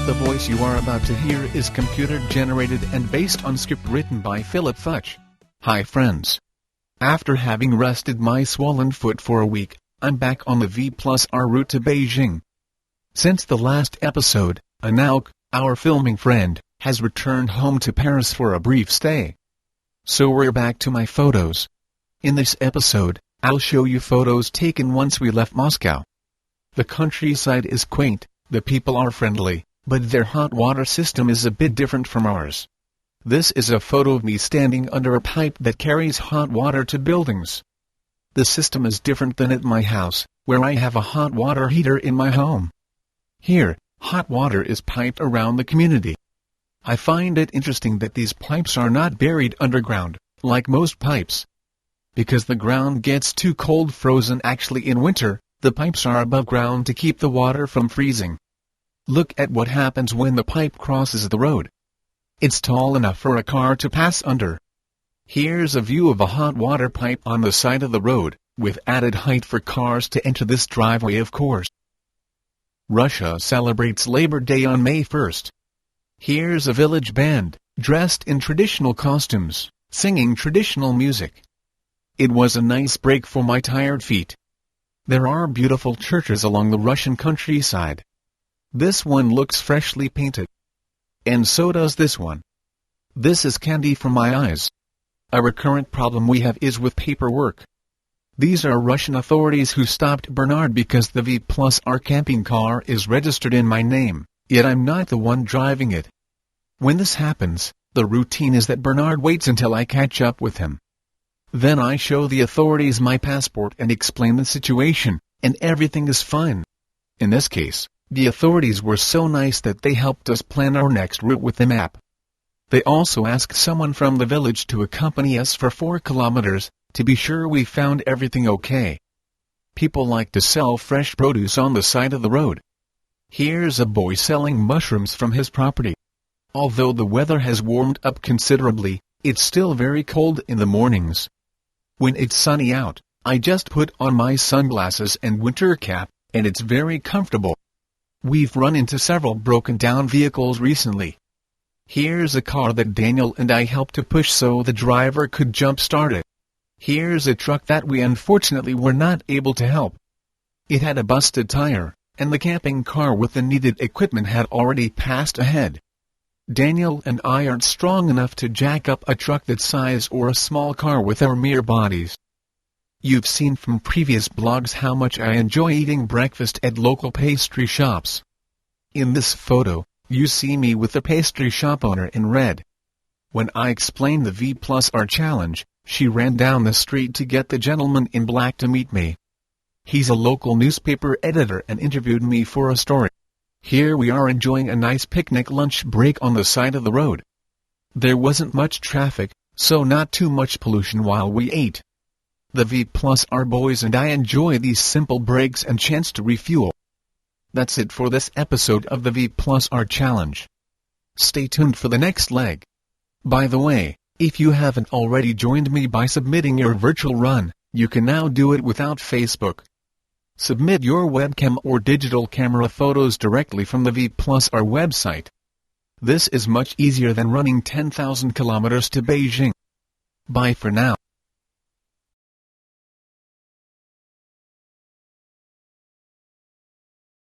The voice you are about to hear is computer-generated and based on script written by Philip Futch. Hi friends. After having rested my swollen foot for a week, I'm back on the VplusR route to Beijing. Since the last episode, Anouk, our filming friend, has returned home to Paris for a brief stay. So we're back to my photos. In this episode, I'll show you photos taken once we left Moscow. The countryside is quaint, the people are friendly, but their hot water system is a bit different from ours. This is a photo of me standing under a pipe that carries hot water to buildings. The system is different than at my house, where I have a hot water heater in my home. Here, hot water is piped around the community. I find it interesting that these pipes are not buried underground, like most pipes. Because the ground gets too cold frozen actually in winter, the pipes are above ground to keep the water from freezing. Look at what happens when the pipe crosses the road. It's tall enough for a car to pass under. Here's a view of a hot water pipe on the side of the road, with added height for cars to enter this driveway of course. Russia celebrates Labor Day on May 1st. Here's a village band, dressed in traditional costumes, singing traditional music. It was a nice break for my tired feet. There are beautiful churches along the Russian countryside. This one looks freshly painted. And so does this one. This is candy for my eyes. A recurrent problem we have is with paperwork. These are Russian authorities who stopped Bernard because the VplusR camping car is registered in my name, yet I'm not the one driving it. When this happens, the routine is that Bernard waits until I catch up with him. Then I show the authorities my passport and explain the situation, and everything is fine. In this case, the authorities were so nice that they helped us plan our next route with the map. They also asked someone from the village to accompany us for 4 kilometers, to be sure we found everything okay. People like to sell fresh produce on the side of the road. Here's a boy selling mushrooms from his property. Although the weather has warmed up considerably, it's still very cold in the mornings. When it's sunny out, I just put on my sunglasses and winter cap, and it's very comfortable. We've run into several broken-down vehicles recently. Here's a car that Daniel and I helped to push so the driver could jump-start it. Here's a truck that we unfortunately were not able to help. It had a busted tire, and the camping car with the needed equipment had already passed ahead. Daniel and I aren't strong enough to jack up a truck that size or a small car with our mere bodies. You've seen from previous blogs how much I enjoy eating breakfast at local pastry shops. In this photo, you see me with the pastry shop owner in red. When I explained the VplusR challenge, she ran down the street to get the gentleman in black to meet me. He's a local newspaper editor and interviewed me for a story. Here we are enjoying a nice picnic lunch break on the side of the road. There wasn't much traffic, so not too much pollution while we ate. The VplusR boys and I enjoy these simple breaks and chance to refuel. That's it for this episode of the VplusR challenge. Stay tuned for the next leg. By the way, if you haven't already joined me by submitting your virtual run, you can now do it without Facebook. Submit your webcam or digital camera photos directly from the VplusR website. This is much easier than running 10,000 kilometers to Beijing. Bye for now.